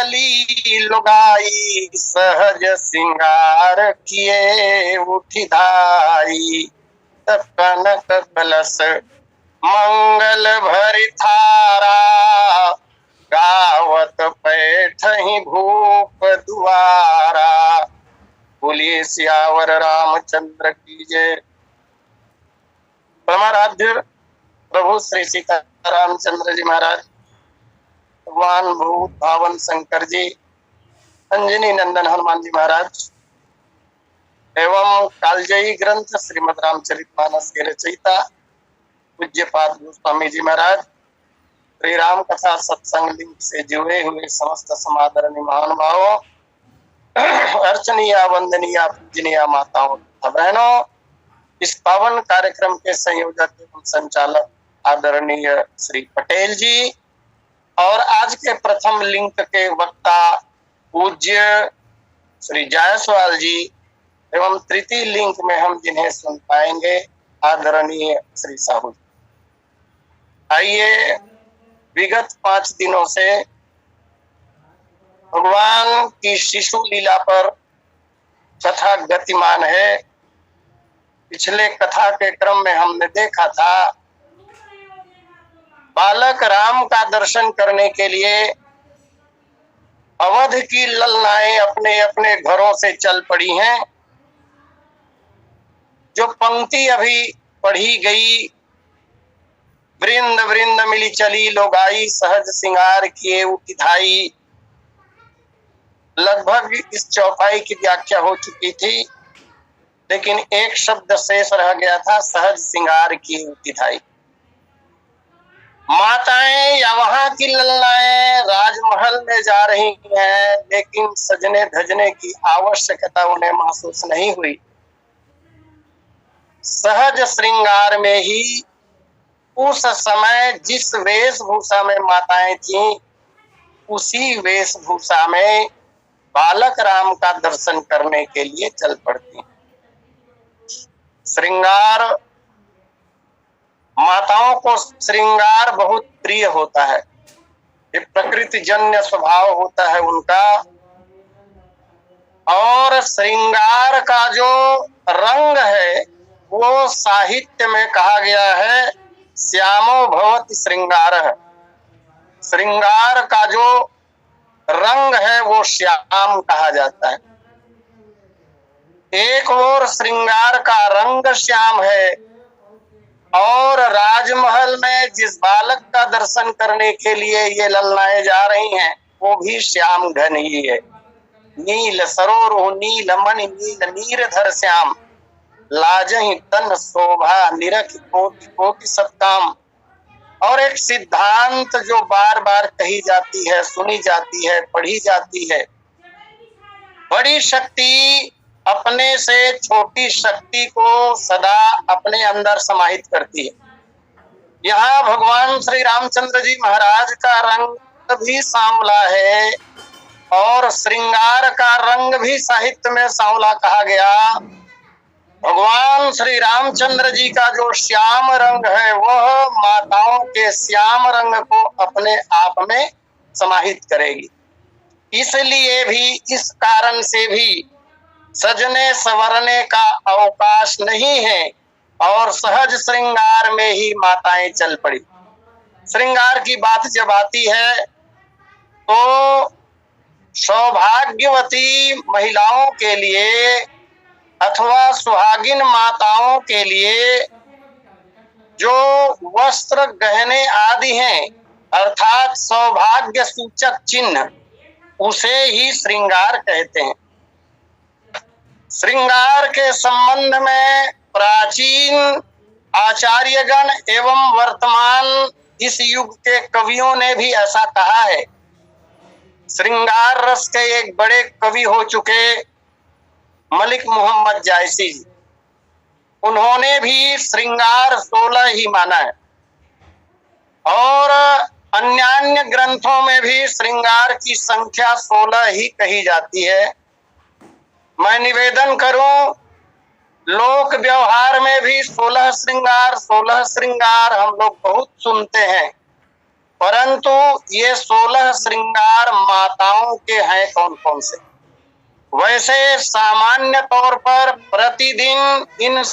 चली लुगाई, सहज सिंगार किए उठी धाई। कनक कलश मंगल भरि थारा, गावत बैठहि भूप दुआरा। बोलिए सियावर रामचंद्र की जय। परमाराध्य प्रभु श्री सीता रामचंद्र जी महाराज, भगवान भूत भावन शंकर जी, अंजनी नंदन हनुमान जी महाराज एवं कालजयी ग्रंथ श्रीमद रामचरितमानस के रचयिता पूज्यपाद गोस्वामी जी महाराज, श्री राम कथा सत्संग लिंक से जुड़े हुए समस्त समादरणीय महानुभावों, अर्चनीय वंदनीय पूजनीय माताओं तथा बहनों, इस पावन कार्यक्रम के संयोजक एवं संचालक आदरणीय श्री पटेल जी और आज के प्रथम लिंक के वक्ता पूज्य श्री जायसवाल जी एवं तृतीय लिंक में हम जिन्हें सुन पाएंगे आदरणीय श्री साहू जी। आइए, विगत 5 दिनों से भगवान की शिशु लीला पर कथा गतिमान है। पिछले कथा के क्रम में हमने देखा था बालक राम का दर्शन करने के लिए अवध की ललनाएं अपने अपने घरों से चल पड़ी हैं। जो पंक्ति अभी पढ़ी गई, वृंद वृंद मिली चली लोगाई, सहज सिंगार किए उठी धाई, लगभग इस चौपाई की व्याख्या हो चुकी थी, लेकिन एक शब्द शेष रह गया था, सहज सिंगार की उठी धाई। माताएं या वहां की ललनाएं राजमहल में जा रही हैं, लेकिन सजने धजने की आवश्यकता उन्हें महसूस नहीं हुई। सहज श्रृंगार में ही उस समय जिस वेशभूषा में माताएं थीं, उसी वेशभूषा में बालक राम का दर्शन करने के लिए चल पड़ती। श्रृंगार, माताओं को श्रृंगार बहुत प्रिय होता है। ये प्रकृति जन्य स्वभाव होता है उनका। और श्रृंगार का जो रंग है वो साहित्य में कहा गया है श्यामो भवति श्रृंगारः। श्रृंगार का जो रंग है वो श्याम कहा जाता है। एक ओर श्रृंगार का रंग श्याम है और राजमहल में जिस बालक का दर्शन करने के लिए ये ललनाएं जा रही हैं वो भी श्याम घन ही है। नील सरोरुह नील मणि नील नीरधर श्याम, लाजहि तन शोभा निरख कोटि कोटि सत्काम। और एक सिद्धांत जो बार बार कही जाती है, सुनी जाती है, पढ़ी जाती है, बड़ी शक्ति अपने से छोटी शक्ति को सदा अपने अंदर समाहित करती है। यहाँ भगवान श्री रामचंद्र जी महाराज का रंग भी सांवला है और श्रृंगार का रंग भी साहित्य में सांवला कहा गया। भगवान श्री रामचंद्र जी का जो श्याम रंग है वह माताओं के श्याम रंग को अपने आप में समाहित करेगी। इसलिए भी, इस कारण से भी सजने संवरने का अवकाश नहीं है और सहज श्रृंगार में ही माताएं चल पड़ी। श्रृंगार की बात जब आती है तो सौभाग्यवती महिलाओं के लिए अथवा सुहागिन माताओं के लिए जो वस्त्र गहने आदि हैं अर्थात सौभाग्य सूचक चिन्ह, उसे ही श्रृंगार कहते हैं। श्रृंगार के संबंध में प्राचीन आचार्यगण एवं वर्तमान इस युग के कवियों ने भी ऐसा कहा है। श्रृंगार रस के एक बड़े कवि हो चुके मलिक मोहम्मद जायसी जी, उन्होंने भी श्रृंगार 16 ही माना है और अन्य ग्रंथों में भी श्रृंगार की संख्या 16 ही कही जाती है। मैं निवेदन करूं, लोक व्यवहार में भी 16 श्रृंगार हम लोग बहुत सुनते हैं, परंतु ये 16 श्रृंगार माताओं के हैं कौन कौन से? वैसे सामान्य तौर पर प्रतिदिन इन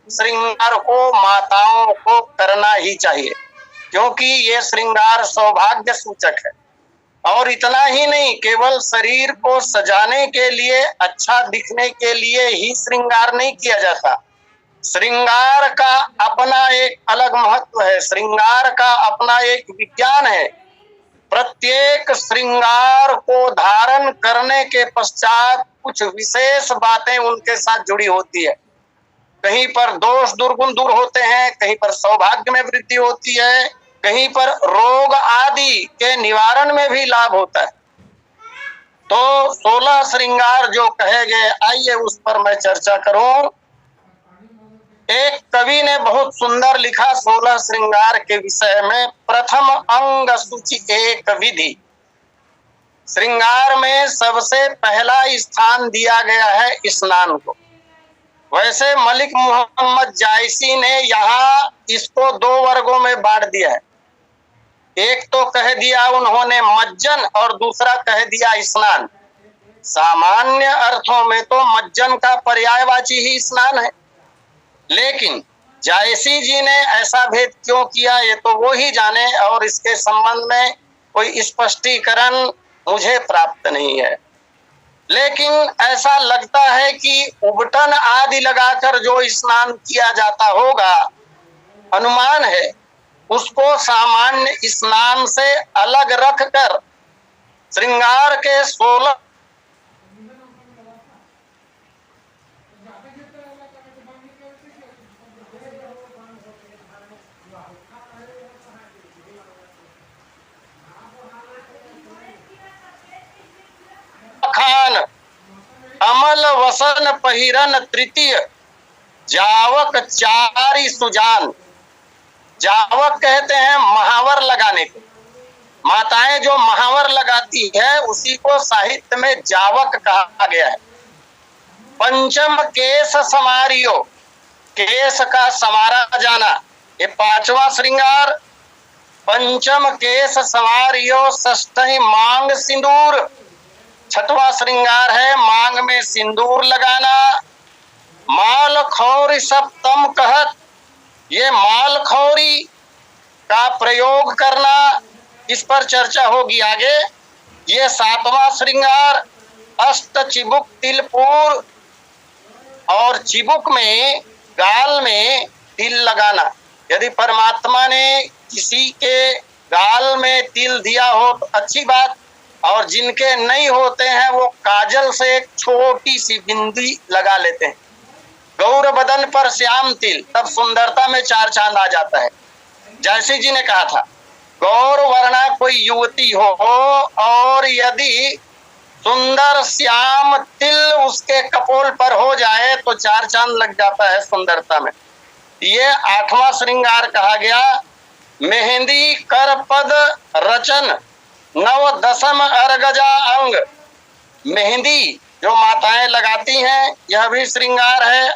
श्रृंगार को माताओं को करना ही चाहिए, क्योंकि ये श्रृंगार सौभाग्य सूचक है। और इतना ही नहीं, केवल शरीर को सजाने के लिए, अच्छा दिखने के लिए ही श्रृंगार नहीं किया जाता। श्रृंगार का अपना एक अलग महत्व है, श्रृंगार का अपना एक विज्ञान है। प्रत्येक श्रृंगार को धारण करने के पश्चात कुछ विशेष बातें उनके साथ जुड़ी होती है। कहीं पर दोष दुर्गुण दूर होते हैं, कहीं पर सौभाग्य में वृद्धि होती है, कहीं पर रोग आदि के निवारण में भी लाभ होता है। तो 16 श्रृंगार जो कहे गए, आइए उस पर मैं चर्चा करूं। एक कवि ने बहुत सुंदर लिखा 16 श्रृंगार के विषय में। प्रथम अंग सूची एक विधि। श्रृंगार में सबसे पहला स्थान दिया गया है स्नान को। वैसे मलिक मोहम्मद जायसी ने यहाँ इसको 2 वर्गों में बांट दिया है। एक तो कह दिया उन्होंने मज्जन और दूसरा कह दिया स्नान। सामान्य अर्थों में तो मज्जन का पर्यायवाची ही स्नान है, लेकिन जायसी जी ने ऐसा भेद क्यों किया ये तो वो ही जाने, और इसके संबंध में कोई स्पष्टीकरण मुझे प्राप्त नहीं है। लेकिन ऐसा लगता है कि उबटन आदि लगाकर जो स्नान किया जाता होगा, अनुमान है, उसको सामान्य स्नान से अलग रखकर श्रृंगार के 16 खान अमल वसन पहिरन तृतीय जावक चारी सुजान। जावक कहते हैं महावर लगाने को। माताएं जो महावर लगाती है उसी को साहित्य में जावक कहा गया है। पंचम केस समारियो, केस का समारा जाना, ये 5वां श्रृंगार। पंचम केस समारियो षष्ठी मांग सिंदूर, 6वां श्रृंगार है मांग में सिंदूर लगाना। माल खौरी सप्तम कहत, ये माल खौरी का प्रयोग करना, इस पर चर्चा होगी आगे। ये 7वां श्रृंगार। अष्ट चिबुक तिलपुर, और चिबुक में गाल में तिल लगाना। यदि परमात्मा ने किसी के गाल में तिल दिया हो तो अच्छी बात, और जिनके नहीं होते हैं वो काजल से एक छोटी सी बिंदी लगा लेते हैं। गौर बदन पर श्याम तिल, तब सुंदरता में 4 चांद आ जाता है। जैसे जी ने कहा था, गौर वर्णा कोई युवती हो और यदि सुंदर श्याम तिल उसके कपोल पर हो जाए तो 4 चांद लग जाता है सुंदरता में। ये 8वां श्रृंगार कहा गया। मेहंदी कर पद रचन नव दशम अर्गजा अंग। मेहंदी जो माताएं लगाती हैं यह भी श्रृंगार है।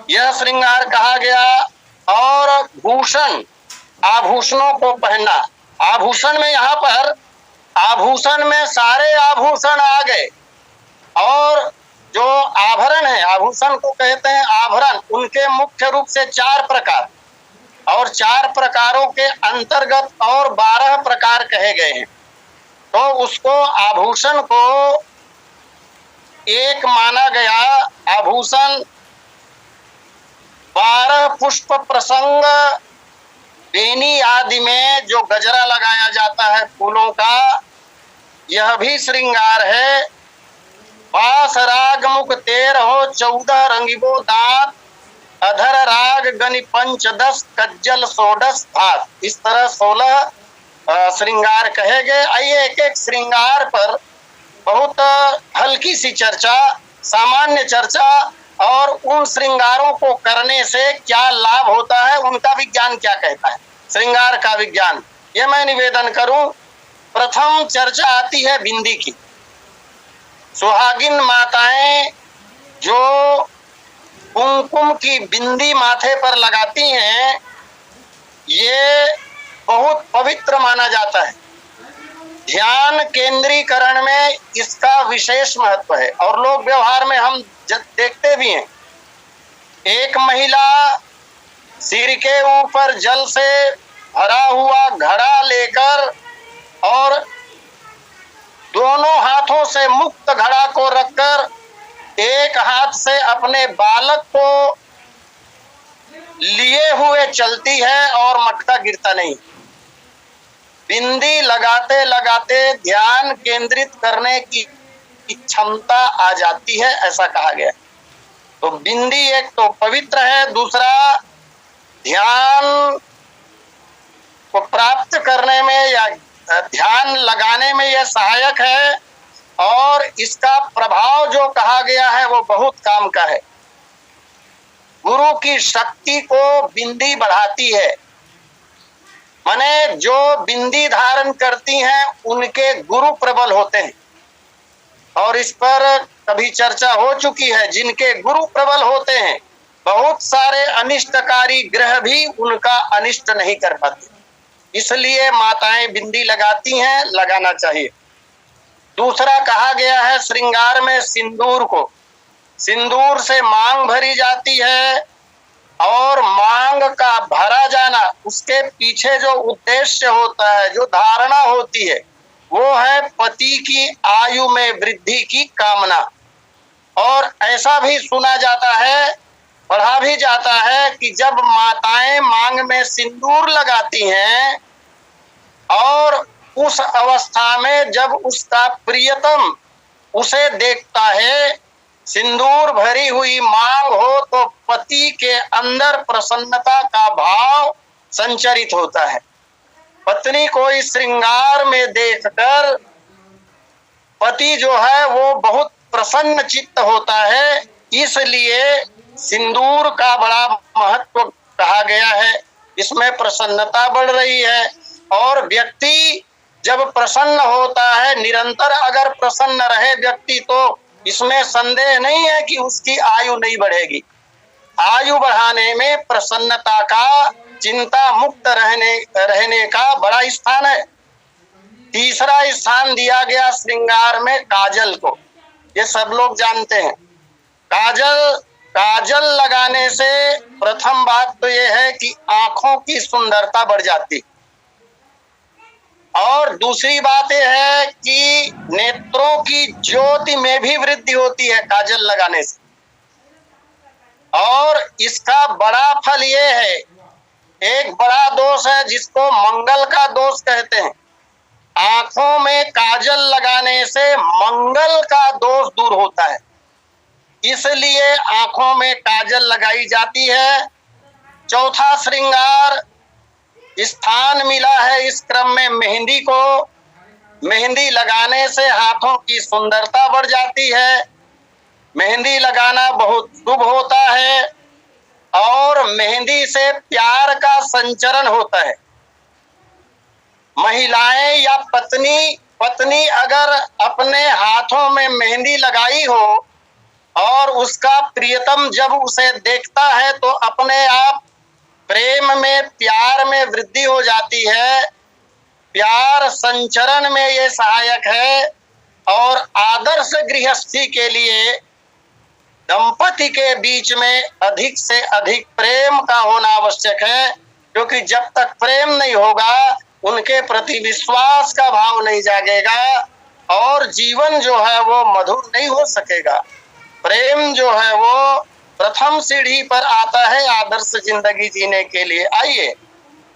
यह श्रृंगार कहा गया। और भूषण, आभूषणों को पहनना। आभूषण में यहाँ पर आभूषण में सारे आभूषण आ गए, और जो आभरण है, आभूषण को कहते हैं आभरण, उनके मुख्य रूप से 4 प्रकार, और 4 प्रकारों के अंतर्गत और 12 प्रकार कहे गए हैं। तो उसको आभूषण को एक माना गया। आभूषण 12 पुष्प प्रसंग, बेनी आदि में जो गजरा लगाया जाता है फूलों का, यह भी श्रृंगार है। पास राग मुख 13 14 रंगिबो दांत, अधर राग गनि 5 10 कज्जल 16 भात। इस तरह 16 श्रृंगार कहे गए। आइए एक एक श्रृंगार पर बहुत हल्की सी चर्चा, सामान्य चर्चा, और उन श्रृंगारों को करने से क्या लाभ होता है, उनका विज्ञान क्या कहता है, श्रृंगार का विज्ञान, ये मैं निवेदन करूं। प्रथम चर्चा आती है बिंदी की। सुहागिन माताएं जो कुमकुम की बिंदी माथे पर लगाती हैं, ये बहुत पवित्र माना जाता है। ध्यान केंद्रीकरण में इसका विशेष महत्व है और लोक व्यवहार में हम देखते भी हैं। एक महिला सिर के ऊपर जल से भरा हुआ घड़ा लेकर और दोनों हाथों से मुक्त घड़ा को रखकर एक हाथ से अपने बालक को लिए हुए चलती है और मटका गिरता नहीं। बिंदी लगाते लगाते ध्यान केंद्रित करने की क्षमता आ जाती है, ऐसा कहा गया। तो बिंदी एक तो पवित्र है, दूसरा ध्यान को प्राप्त करने में या ध्यान लगाने में यह सहायक है और इसका प्रभाव जो कहा गया है वो बहुत काम का है। गुरु की शक्ति को बिंदी बढ़ाती है, माने जो बिंदी धारण करती हैं उनके गुरु प्रबल होते हैं और इस पर कभी चर्चा हो चुकी है। जिनके गुरु प्रबल होते हैं बहुत सारे अनिष्टकारी ग्रह भी उनका अनिष्ट नहीं कर पाते, इसलिए माताएं बिंदी लगाती हैं, लगाना चाहिए। दूसरा कहा गया है श्रृंगार में सिंदूर को, सिंदूर से मांग भरी जाती है और मांग का भरा जाना, उसके पीछे जो उद्देश्य होता है, जो धारणा होती है, वो है पति की आयु में वृद्धि की कामना। और ऐसा भी सुना जाता है, पढ़ा भी जाता है कि जब माताएं मांग में सिंदूर लगाती हैं और उस अवस्था में जब उसका प्रियतम उसे देखता है, सिंदूर भरी हुई मांग हो, तो पति के अंदर प्रसन्नता का भाव संचरित होता है। पत्नी को इस श्रृंगार में देखकर पति जो है वो बहुत प्रसन्न चित्त होता है, इसलिए सिंदूर का बड़ा महत्व कहा गया है। इसमें प्रसन्नता बढ़ रही है और व्यक्ति जब प्रसन्न होता है, निरंतर अगर प्रसन्न रहे व्यक्ति, तो इसमें संदेह नहीं है कि उसकी आयु नहीं बढ़ेगी। आयु बढ़ाने में प्रसन्नता का, चिंता मुक्त रहने का बड़ा स्थान है। तीसरा स्थान दिया गया श्रृंगार में काजल को, ये सब लोग जानते हैं। काजल लगाने से प्रथम बात तो ये है कि आंखों की सुंदरता बढ़ जाती और दूसरी बात यह है कि नेत्रों की ज्योति में भी वृद्धि होती है काजल लगाने से। और इसका बड़ा फल ये है, एक बड़ा दोष है जिसको मंगल का दोष कहते हैं। आंखों में काजल लगाने से मंगल का दोष दूर होता है, इसलिए आंखों में काजल लगाई जाती है। चौथा श्रृंगार स्थान मिला है इस क्रम में मेहंदी को। मेहंदी लगाने से हाथों की सुंदरता बढ़ जाती है। मेहंदी लगाना बहुत शुभ होता है और मेहंदी से प्यार का संचरण होता है। महिलाएं या पत्नी अगर अपने हाथों में मेहंदी लगाई हो और उसका प्रियतम जब उसे देखता है तो अपने आप प्रेम में, प्यार में वृद्धि हो जाती है। प्यार संचरण में ये सहायक है और आदर्श गृहस्थी के लिए दंपति के बीच में अधिक से अधिक प्रेम का होना आवश्यक है, क्योंकि जब तक प्रेम नहीं होगा उनके प्रति विश्वास का भाव नहीं जागेगा और जीवन जो है वो मधुर नहीं हो सकेगा। प्रेम जो है वो प्रथम सीढ़ी पर आता है आदर्श जिंदगी जीने के लिए। आइए,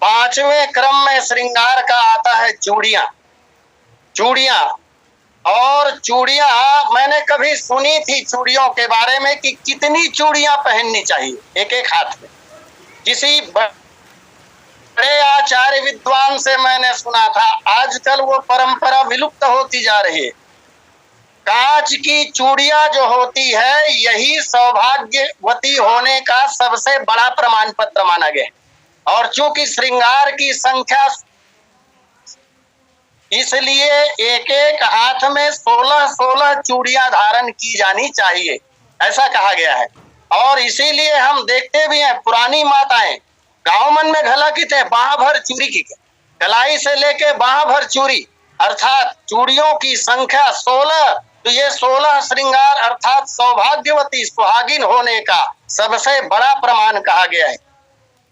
पांचवें क्रम में श्रृंगार का आता है चूड़ियां। और चूड़ियां मैंने कभी सुनी थी चूड़ियों के बारे में कि कितनी चूड़ियां पहननी चाहिए एक एक हाथ में। किसी बड़े आचार्य विद्वान से मैंने सुना था, आजकल वो परंपरा विलुप्त होती जा रही है। कांच की चूड़ियां जो होती है यही सौभाग्यवती होने का सबसे बड़ा प्रमाण पत्र माना गया और चूंकि श्रृंगार की संख्या, इसलिए एक एक हाथ में 16-16 चूड़ियां धारण की जानी चाहिए, ऐसा कहा गया है। और इसीलिए हम देखते भी हैं पुरानी माताएं गाँव मन में घलकित है बाह भर चूड़ी की, कलाई से लेके बाह भर चूड़ी, अर्थात चूड़ियों की संख्या 16। तो ये 16 श्रृंगार अर्थात सौभाग्यवती सुहागिन होने का सबसे बड़ा प्रमाण कहा गया है।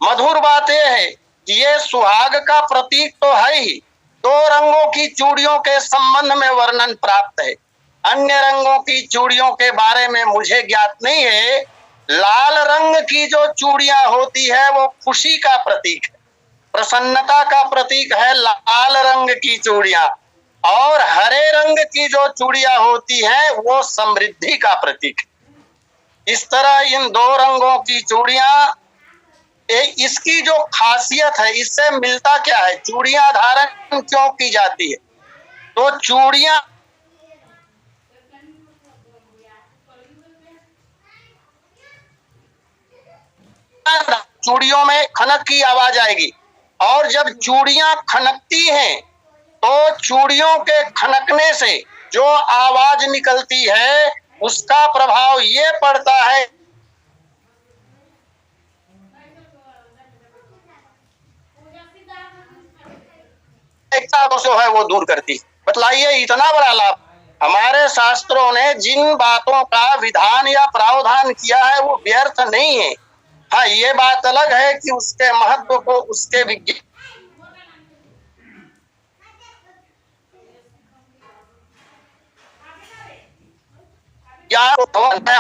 मधुर बात यह है कि ये सुहाग का प्रतीक तो है ही, 2 रंगों की चूड़ियों के संबंध में वर्णन प्राप्त है। अन्य रंगों की चूड़ियों के बारे में मुझे ज्ञात नहीं है। लाल रंग की जो चूड़ियां होती है वो खुशी का प्रतीक है, प्रसन्नता का प्रतीक है लाल रंग की चूड़ियां, और हरे रंग की जो चूड़ियां होती हैं वो समृद्धि का प्रतीक है। इस तरह इन 2 रंगों की चूड़ियां, इसकी जो खासियत है, इससे मिलता क्या है, चूड़ियां धारण क्यों की जाती है? तो चूड़ियां चूड़ियों में खनक की आवाज आएगी, और जब चूड़ियां खनकती हैं तो चूड़ियों के खनकने से जो आवाज निकलती है उसका प्रभाव ये पड़ता है जो है वो दूर करती। बतलाइए, इतना बड़ा लाभ हमारे शास्त्रों ने जिन बातों का विधान या प्रावधान किया है वो व्यर्थ नहीं है। हाँ, ये बात अलग है कि उसके महत्व को उसके विज्ञान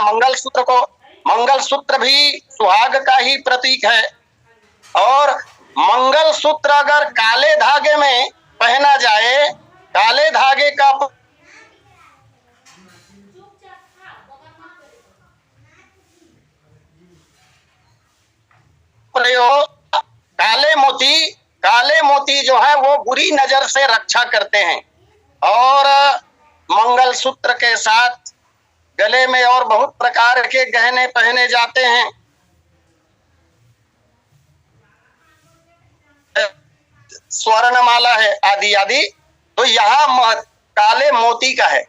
मंगलसूत्र को, मंगलसूत्र भी सुहाग का ही प्रतीक है, और मंगलसूत्र अगर काले धागे में पहना जाए, काले धागे का प्रयोग काले मोती जो है वो बुरी नजर से रक्षा करते हैं, और मंगलसूत्र के साथ गले में और बहुत प्रकार के गहने पहने जाते हैं। स्वर्णमाला है आदि आदि। तो यहाँ काले मोती का है,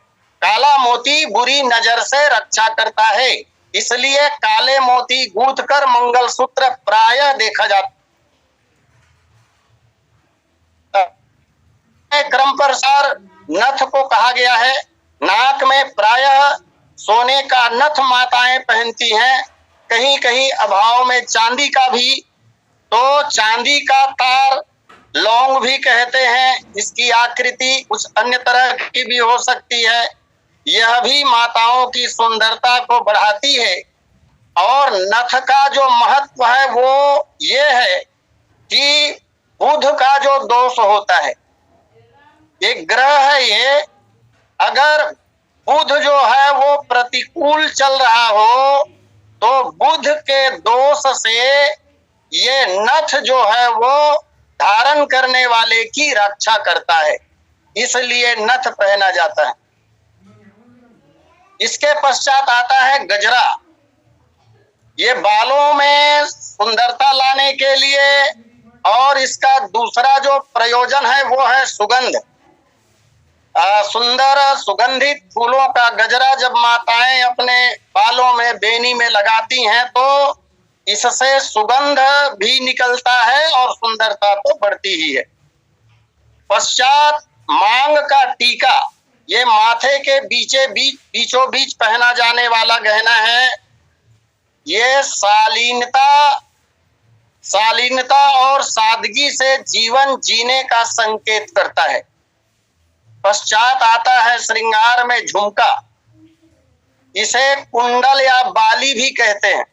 काला मोती बुरी नजर से रक्षा करता है, इसलिए काले मोती गूंथ कर मंगलसूत्र प्रायः देखा जाता है। क्रम प्रसार नथ को कहा गया है। नाक में प्रायः सोने का नथ माताएं पहनती हैं, कहीं कहीं अभाव में चांदी का भी। तो चांदी का तार लौंग भी कहते हैं, इसकी आकृति कुछ अन्य तरह की भी हो सकती है। यह भी माताओं की सुंदरता को बढ़ाती है। और नथ का जो महत्व है वो ये है कि बुध का जो दोष होता है, एक ग्रह है ये, अगर बुध जो है वो प्रतिकूल चल रहा हो तो बुध के दोष से ये नथ जो है वो धारण करने वाले की रक्षा करता है, इसलिए नथ पहना जाता है। इसके पश्चात आता है गजरा। ये बालों में सुंदरता लाने के लिए, और इसका दूसरा जो प्रयोजन है वो है सुगंध। सुंदर सुगंधित फूलों का गजरा जब माताएं अपने बालों में, बेनी में लगाती हैं तो इससे सुगंध भी निकलता है और सुंदरता तो बढ़ती ही है। पश्चात मांग का टीका, ये माथे के बीचों बीच पहना जाने वाला गहना है। ये शालीनता और सादगी से जीवन जीने का संकेत करता है। पश्चात आता है श्रृंगार में झुमका। इसे कुंडल या बाली भी कहते हैं।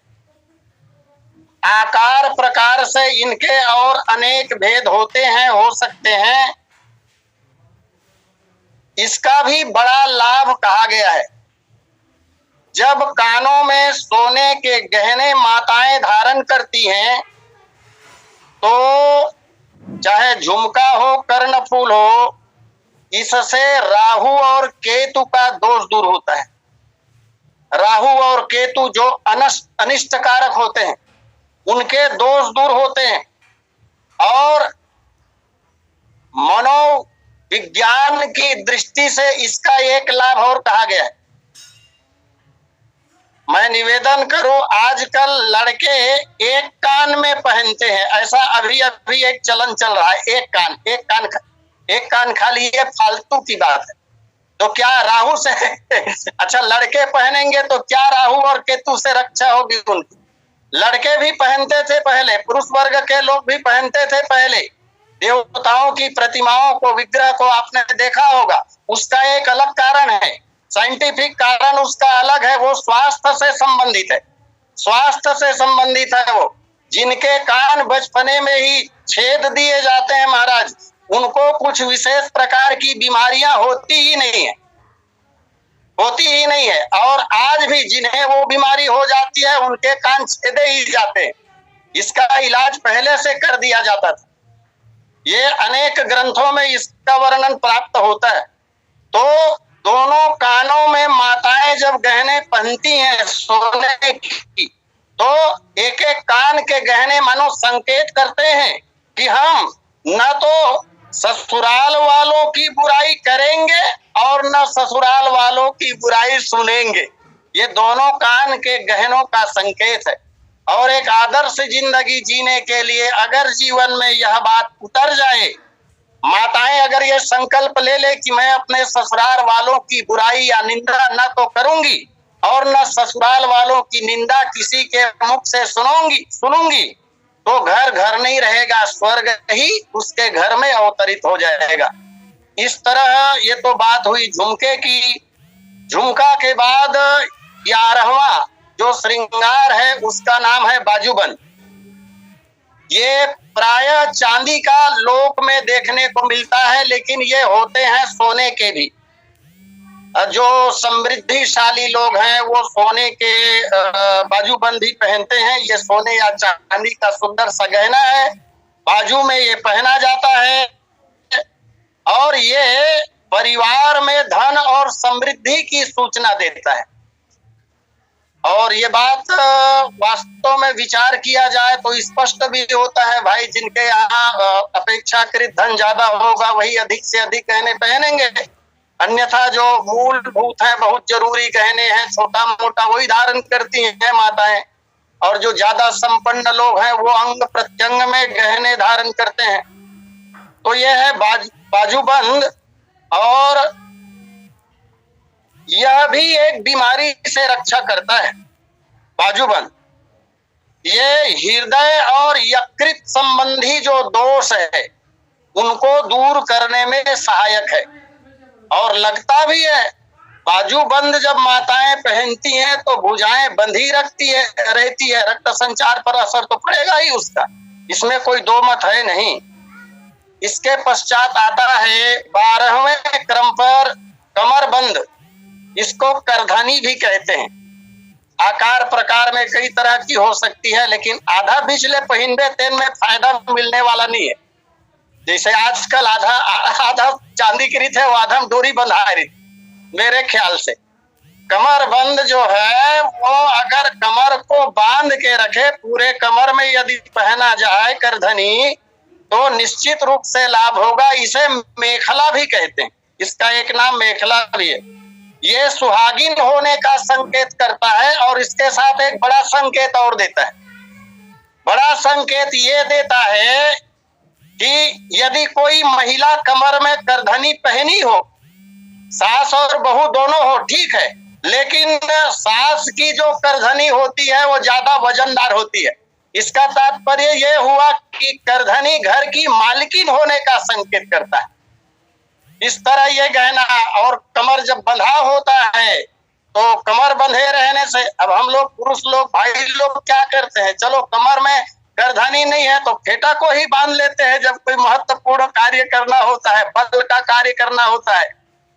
आकार प्रकार से इनके और अनेक भेद होते हैं, हो सकते हैं। इसका भी बड़ा लाभ कहा गया है। जब कानों में सोने के गहने माताएं धारण करती हैं तो चाहे झुमका हो, कर्णफूल हो, इससे राहु और केतु का दोष दूर होता है। राहु और केतु जो अनिष्ट कारक होते हैं उनके दोष दूर होते हैं। और मनोविज्ञान की दृष्टि से इसका एक लाभ और कहा गया है। मैं निवेदन करूं, आजकल लड़के एक कान में पहनते हैं, ऐसा अभी अभी एक चलन चल रहा है, एक कान खाली, ये फालतू की बात है। तो क्या राहु से अच्छा लड़के पहनेंगे तो क्या राहु और केतु से रक्षा होगी उनकी? लड़के भी पहनते थे पहले, पुरुष वर्ग के लोग भी पहनते थे पहले, देवताओं की प्रतिमाओं को, विग्रह को आपने देखा होगा। उसका एक अलग कारण है, साइंटिफिक कारण उसका अलग है, वो स्वास्थ्य से संबंधित है, स्वास्थ्य से संबंधित है। वो जिनके कान बचपने में ही छेद दिए जाते हैं महाराज, उनको कुछ विशेष प्रकार की बीमारियां होती ही नहीं है। और आज भी जिन्हें वो बीमारी हो जाती है उनके कान छेदे ही जाते हैं। इसका इलाज पहले से कर दिया जाता था, ये अनेक ग्रंथों में इसका वर्णन प्राप्त होता है। तो दोनों कानों में माताएं जब गहने पहनती हैं सोने की, तो एक एक कान के गहने मानो संकेत करते हैं कि हम न तो ससुराल वालों की बुराई करेंगे और न ससुराल वालों की बुराई सुनेंगे। ये दोनों कान के गहनों का संकेत है। और एक आदर्श जिंदगी जीने के लिए अगर जीवन में यह बात उतर जाए, माताएं अगर ये संकल्प ले ले कि मैं अपने ससुराल वालों की बुराई या निंदा न तो करूंगी और न ससुराल वालों की निंदा किसी के मुख से सुनूंगी, तो घर घर नहीं रहेगा, स्वर्ग ही उसके घर में अवतरित हो जाएगा। इस तरह ये तो बात हुई झुमके की। झुमका के बाद 11वां जो श्रृंगार है उसका नाम है बाजूबंद। ये प्रायः चांदी का लोक में देखने को मिलता है, लेकिन ये होते हैं सोने के भी। जो समृद्धिशाली लोग हैं वो सोने के बाजूबंद भी पहनते हैं। ये सोने या चांदी का सुंदर सा गहना है, बाजू में ये पहना जाता है और ये परिवार में धन और समृद्धि की सूचना देता है। और ये बात वास्तव में विचार किया जाए तो स्पष्ट भी होता है भाई, जिनके यहाँ अपेक्षाकृत धन ज्यादा होगा वही अधिक से अधिक गहने पहनेंगे, अन्यथा जो मूलभूत है बहुत जरूरी गहने हैं छोटा मोटा वही धारण करती हैं माताएं। और जो ज्यादा संपन्न लोग हैं वो अंग प्रत्यंग में गहने धारण करते हैं। तो यह है बाजूबंद। और यह भी एक बीमारी से रक्षा करता है बाजूबंद। ये हृदय और यकृत संबंधी जो दोष है उनको दूर करने में सहायक है। और लगता भी है, बाजूबंद जब माताएं पहनती हैं तो भुजाएं बंधी रहती है, रक्त संचार पर असर तो पड़ेगा ही उसका, इसमें कोई दो मत है नहीं। इसके पश्चात आता है 12वें क्रम पर कमरबंद। इसको करधनी भी कहते हैं। आकार प्रकार में कई तरह की हो सकती है, लेकिन आधा बिचले पहिंदे तेन में फायदा मिलने वाला नहीं है। जैसे आजकल आधा चांदी की रीत है, वो आधा डोरी बंधा है रीत, मेरे ख्याल से। कमरबंद जो है वो अगर कमर को बांध के रखे, पूरे कमर में यदि पहना जाए करधनी, तो निश्चित रूप से लाभ होगा। इसे मेखला भी कहते हैं, इसका एक नाम मेखला भी है। ये सुहागिन होने का संकेत करता है और इसके साथ एक बड़ा संकेत और देता है। बड़ा संकेत ये देता है कि यदि कोई महिला कमर में करधनी पहनी हो, सास और बहू दोनों हो, ठीक है, लेकिन सास की जो करधनी होती है वो ज्यादा वजनदार होती है। इसका तात्पर्य ये हुआ कि करधनी घर की मालकिन होने का संकेत करता है। इस तरह ये गहना, और कमर जब बंधा होता है तो कमर बंधे रहने से, अब हम लोग पुरुष लोग भाई लोग क्या करते हैं, चलो कमर में करधनी नहीं है तो फेटा को ही बांध लेते हैं। जब कोई महत्वपूर्ण कार्य करना होता है, बल का कार्य करना होता है,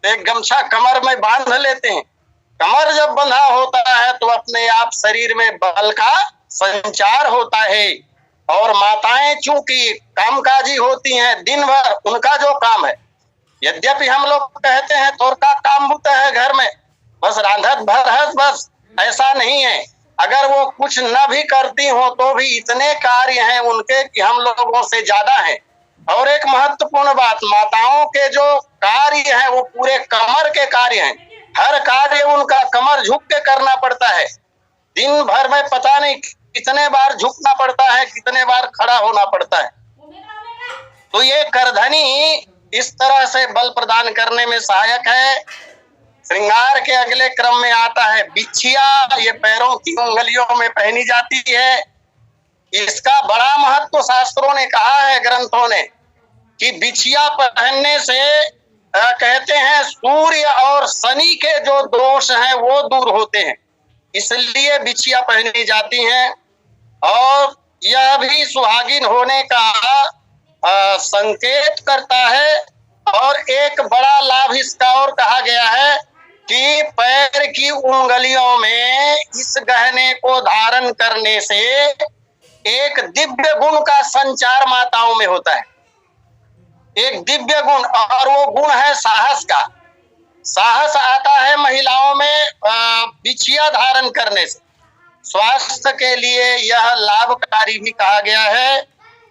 तो एक गमछा कमर में बांध लेते हैं। कमर जब बंधा होता है तो अपने आप शरीर में बल का संचार होता है। और माताएं चूंकि कामकाजी होती हैं, दिन भर उनका जो काम है, यद्यपि हम लोग कहते हैं थोड़ा का काम होता है घर में, बस रांधत भर बस, ऐसा नहीं है। अगर वो कुछ न भी करती हो तो भी इतने कार्य हैं उनके कि हम लोगों से ज्यादा हैं। और एक महत्वपूर्ण बात, माताओं के जो कार्य हैं वो पूरे कमर के कार्य हैं। हर कार्य उनका कमर झुक के करना पड़ता है। दिन भर में पता नहीं कितने बार झुकना पड़ता है, कितने बार खड़ा होना पड़ता है। तो ये करधनी इस तरह से बल प्रदान करने में सहायक है। श्रृंगार के अगले क्रम में आता है बिछिया। ये पैरों की उंगलियों में पहनी जाती है। इसका बड़ा महत्व शास्त्रों ने कहा है, ग्रंथों ने, कि बिछिया पहनने से कहते हैं सूर्य और शनि के जो दोष हैं वो दूर होते हैं, इसलिए बिछिया पहनी जाती हैं। और यह भी सुहागिन होने का संकेत करता है। और एक बड़ा लाभ इसका और कहा गया है कि पैर की उंगलियों में इस गहने को धारण करने से एक दिव्य गुण का संचार माताओं में होता है, एक दिव्य गुण, और वो गुण है साहस का। साहस आता है महिलाओं में बिछिया धारण करने से। स्वास्थ्य के लिए यह लाभकारी भी कहा गया है।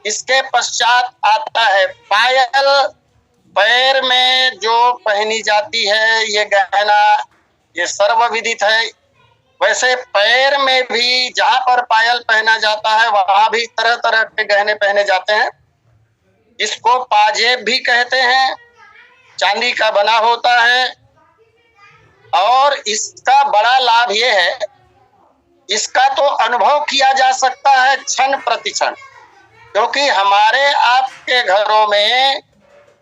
इसके पश्चात आता है पायल। पैर में जो पहनी जाती है ये गहना, ये सर्वविदित है। वैसे पैर में भी जहां पर पायल पहना जाता है वहां भी तरह तरह के गहने पहने जाते हैं। इसको पाजेब भी कहते हैं, चांदी का बना होता है। और इसका बड़ा लाभ ये है, इसका तो अनुभव किया जा सकता है क्षण प्रति क्षण, क्योंकि हमारे आपके घरों में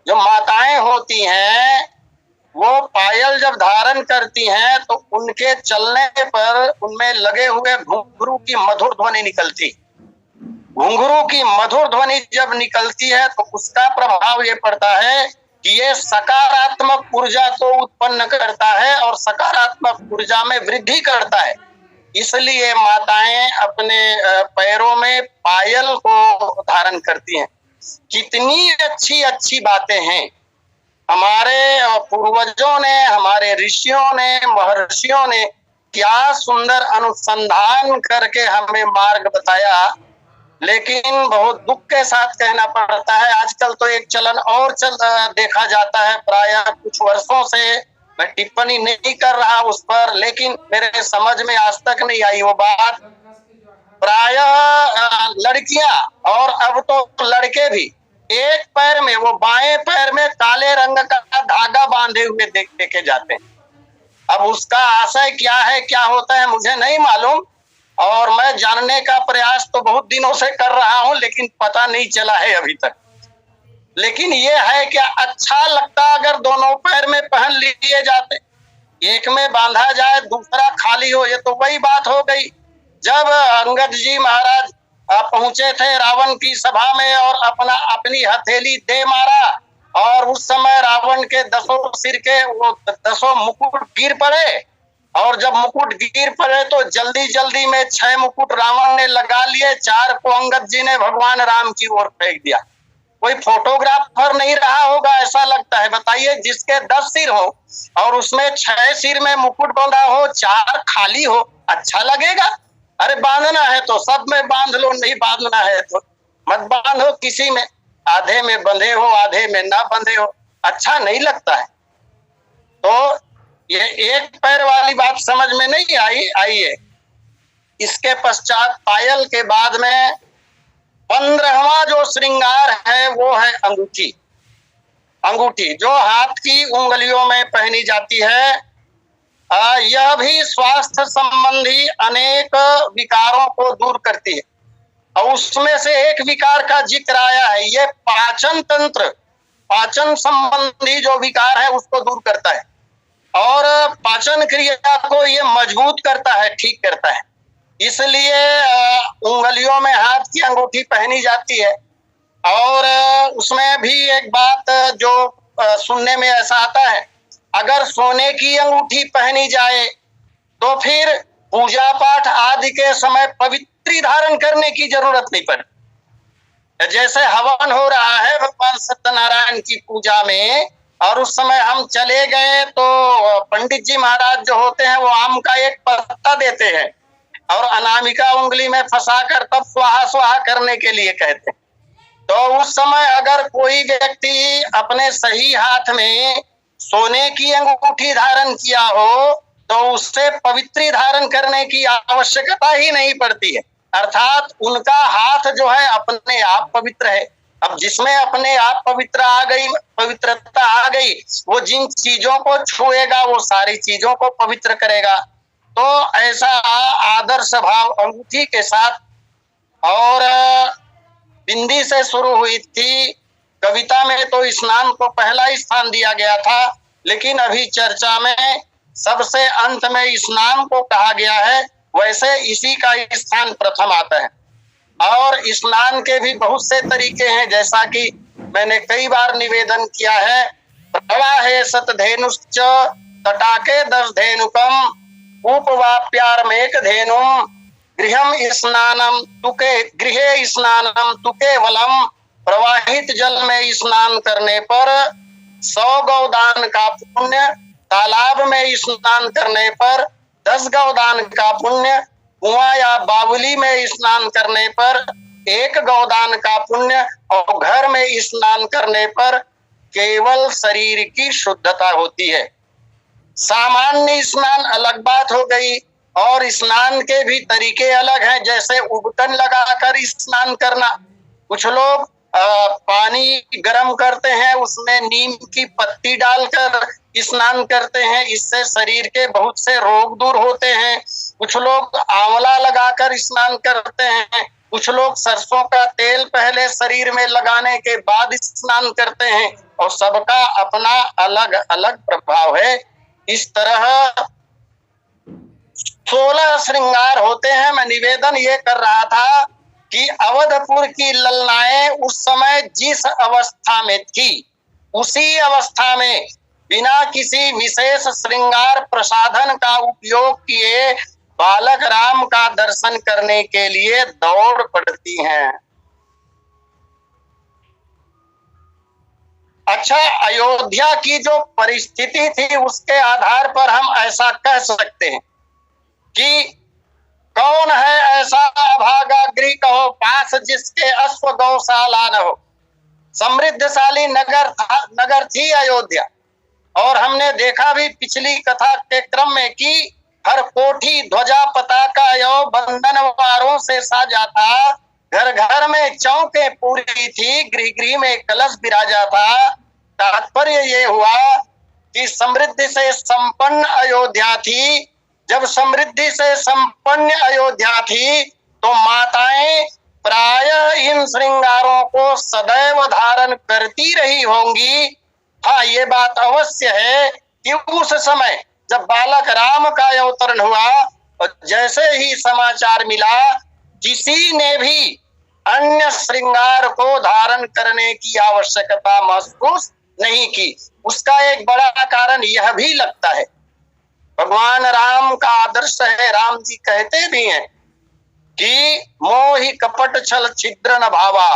जो माताएं होती हैं वो पायल जब धारण करती हैं तो उनके चलने पर उनमें लगे हुए घुंघरू की मधुर ध्वनि निकलती। घुंघरू की मधुर ध्वनि जब निकलती है तो उसका प्रभाव ये पड़ता है कि ये सकारात्मक ऊर्जा को उत्पन्न करता है और सकारात्मक ऊर्जा में वृद्धि करता है। इसलिए माताएं अपने पैरों में पायल को धारण करती हैं। कितनी अच्छी अच्छी बातें हैं। हमारे पूर्वजों ने, हमारे ऋषियों ने, महर्षियों ने क्या सुंदर अनुसंधान करके हमें मार्ग बताया। लेकिन बहुत दुख के साथ कहना पड़ता है, आजकल तो एक चलन और देखा जाता है। प्रायः कुछ वर्षों से मैं टिप्पणी नहीं कर रहा उस पर, लेकिन मेरे समझ में आज तक नहीं आई वो बात। प्रायः लड़कियां और अब तो लड़के भी एक पैर में, वो बाएं पैर में काले रंग का धागा बांधे हुए देखे जाते हैं। अब उसका आशय क्या है, क्या होता है, मुझे नहीं मालूम, और मैं जानने का प्रयास तो बहुत दिनों से कर रहा हूं, लेकिन पता नहीं चला है अभी तक। लेकिन ये है क्या अच्छा लगता अगर दोनों पैर में पहन लिए जाते, एक में बांधा जाए दूसरा खाली हो। ये तो वही बात हो गई जब अंगद जी महाराज पहुंचे थे रावण की सभा में और अपनी हथेली दे मारा, और उस समय रावण के 10 सिर के वो 10 मुकुट गिर पड़े। और जब मुकुट गिर पड़े तो जल्दी जल्दी में 6 मुकुट रावण ने लगा लिए, 4 को अंगद जी ने भगवान राम की ओर फेंक दिया। कोई फोटोग्राफर नहीं रहा होगा ऐसा लगता है। बताइए, जिसके 10 सिर हो और उसमें 6 सिर में मुकुट बंधा हो, 4 खाली हो, अच्छा लगेगा? अरे बांधना है तो सब में बांध लो, नहीं बांधना है तो मत बांधो किसी में। आधे में बंधे हो, आधे में ना बंधे हो, अच्छा नहीं लगता है। तो ये एक पैर वाली बात समझ में नहीं आई। आइए, इसके पश्चात पायल के बाद में 15वां जो श्रृंगार है वो है अंगूठी। अंगूठी जो हाथ की उंगलियों में पहनी जाती है। यह भी स्वास्थ्य संबंधी अनेक विकारों को दूर करती है, और उसमें से एक विकार का जिक्र आया है, ये पाचन तंत्र, पाचन संबंधी जो विकार है उसको दूर करता है, और पाचन क्रिया को ये मजबूत करता है, ठीक करता है। इसलिए उंगलियों में हाथ की अंगूठी पहनी जाती है। और उसमें भी एक बात जो सुनने में ऐसा आता है, अगर सोने की अंगूठी पहनी जाए तो फिर पूजा पाठ आदि के समय पवित्री धारण करने की जरूरत नहीं पड़ती। जैसे हवन हो रहा है भगवान सत्यनारायण की पूजा में, और उस समय हम चले गए तो पंडित जी महाराज जो होते हैं वो आम का एक पत्ता देते हैं और अनामिका उंगली में फंसाकर तब स्वाहा स्वाहा करने के लिए कहते हैं। तो उस समय अगर कोई व्यक्ति अपने सही हाथ में सोने की अंगूठी धारण किया हो तो उससे पवित्री धारण करने की आवश्यकता ही नहीं पड़ती है। अर्थात उनका हाथ जो है अपने आप पवित्र है। अब जिसमें अपने आप पवित्रता आ गई, वो जिन चीजों को छुएगा वो सारी चीजों को पवित्र करेगा। तो ऐसा आदर्श भाव अंगूठी के साथ और बिंदी से शुरू हुई थी। कविता में तो स्नान को पहला स्थान दिया गया था, लेकिन अभी चर्चा में सबसे अंत में स्नान को कहा गया है, वैसे इसी का स्थान प्रथम आता है। और स्नान के भी बहुत से तरीके हैं, जैसा कि मैंने कई बार निवेदन किया है। प्रवाहे सतधेनुश्च तटाके दशधेनुकम उपवाप्यारमेक धेनुम गृहे स्नानम तु केवलम। प्रवाहित जल में स्नान करने पर 100 गौदान का पुण्य, तालाब में स्नान करने पर 10 गौदान का पुण्य, कुआं या बावली में स्नान करने पर 1 गौदान का पुण्य, और घर में स्नान करने पर केवल शरीर की शुद्धता होती है। सामान्य स्नान अलग बात हो गई, और स्नान के भी तरीके अलग हैं, जैसे उबटन लगाकर स्नान करना। कुछ लोग पानी गर्म करते हैं, उसमें नीम की पत्ती डालकर स्नान करते हैं, इससे शरीर के बहुत से रोग दूर होते हैं। कुछ लोग आंवला लगाकर स्नान करते हैं, कुछ लोग सरसों का तेल पहले शरीर में लगाने के बाद स्नान करते हैं, और सबका अपना अलग अलग प्रभाव है। इस तरह 16 श्रृंगार होते हैं। मैं निवेदन ये कर रहा था कि अवधपुर की ललनाएं उस समय जिस अवस्था में थी, उसी अवस्था में बिना किसी विशेष श्रृंगार प्रसाधन का उपयोग किए बालक राम का दर्शन करने के लिए दौड़ पड़ती हैं। अच्छा, अयोध्या की जो परिस्थिति थी उसके आधार पर हम ऐसा कह सकते हैं कि कौन है ऐसा अभागा गृह कहो पास जिसके अश्व गौशाला न हो। समृद्धशाली नगर थी अयोध्या, और हमने देखा भी पिछली कथा के क्रम में कि हर कोठी ध्वजा पताका एवं बंधनवारों से साजा था। घर घर में चौके पूरी थी, गृह गृह में कलश विराजा था। तात्पर्य ये हुआ कि समृद्धि से संपन्न अयोध्या थी। जब समृद्धि से संपन्न अयोध्या थी तो माताएं प्रायः इन श्रृंगारों को सदैव धारण करती रही होंगी। हाँ, ये बात अवश्य है कि उस समय जब बालक राम का अवतरण हुआ और जैसे ही समाचार मिला, किसी ने भी अन्य श्रृंगार को धारण करने की आवश्यकता महसूस नहीं की। उसका एक बड़ा कारण यह भी लगता है, भगवान राम का आदर्श है। राम जी कहते भी हैं कि मोहि कपट छल छिद्र न भावा।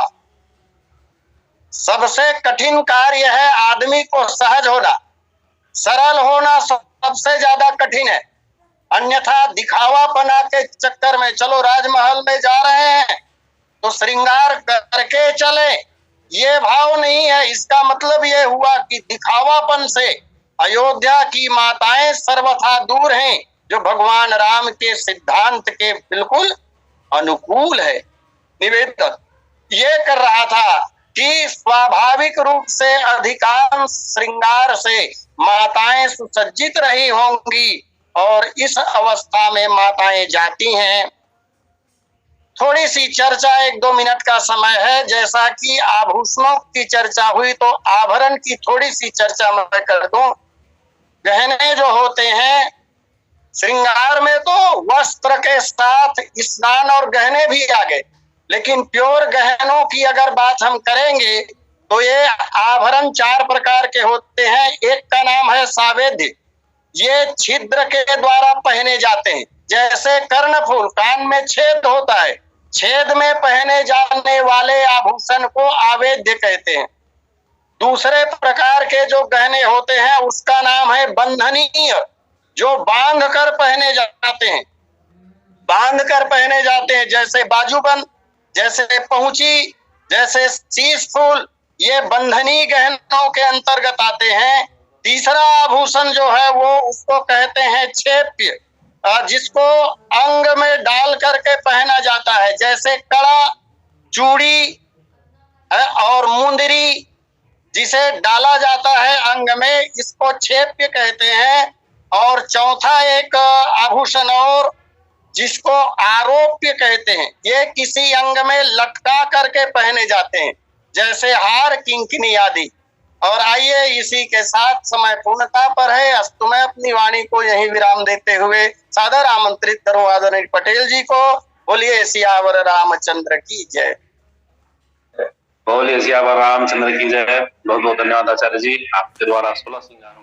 सबसे कठिन कार्य है आदमी को सहज होना, सरल होना सबसे ज्यादा कठिन है। अन्यथा दिखावापना के चक्कर में चलो राजमहल में जा रहे हैं तो श्रृंगार करके चले, ये भाव नहीं है। इसका मतलब ये हुआ कि दिखावापन से अयोध्या की माताएं सर्वथा दूर हैं, जो भगवान राम के सिद्धांत के बिल्कुल अनुकूल है। निवेदन ये कर रहा था कि स्वाभाविक रूप से अधिकांश श्रृंगार से माताएं सुसज्जित रही होंगी, और इस अवस्था में माताएं जाती हैं। थोड़ी सी चर्चा 1-2 मिनट का समय है। जैसा कि आभूषणों की चर्चा हुई तो आभरण की थोड़ी सी चर्चा मैं कर दूं। गहने जो होते हैं श्रृंगार में, तो वस्त्र के साथ स्नान और गहने भी आ गए, लेकिन प्योर गहनों की अगर बात हम करेंगे तो ये आभरण 4 प्रकार के होते हैं। एक का नाम है सावेद्य, ये छिद्र के द्वारा पहने जाते हैं। जैसे कर्णफूल, कान में छेद होता है, छेद में पहने जाने वाले आभूषण को आवेद्य कहते हैं। दूसरे प्रकार के जो गहने होते हैं उसका नाम है बंधनीय, जो बांध कर पहने जाते हैं। बांध कर पहने जाते हैं, जैसे बाजूबंद, जैसे पहुंची, जैसे शीश फूल, ये बंधनी गहनों के अंतर्गत आते हैं। तीसरा आभूषण जो है वो उसको कहते हैं छेप्य, जिसको अंग में डाल करके पहना जाता है, जैसे कड़ा, चूड़ी और मुंदरी जिसे डाला जाता है अंग में, इसको छेप्य कहते हैं। और चौथा एक आभूषण और जिसको आरोप्य कहते हैं, ये किसी अंग में लटका करके पहने जाते हैं, जैसे हार, किंकिनी आदि। और आइए इसी के साथ समय पूर्णता पर है, अस्तु मैं अपनी वाणी को यहीं विराम देते हुए सादर आमंत्रित करूं आदरणीय पटेल जी को। बोलिए सियावर रामचंद्र की जय। बोलिए सियावर रामचंद्र की जय। बहुत बहुत धन्यवाद आचार्य जी, आपके द्वारा 16 श्रृंगारों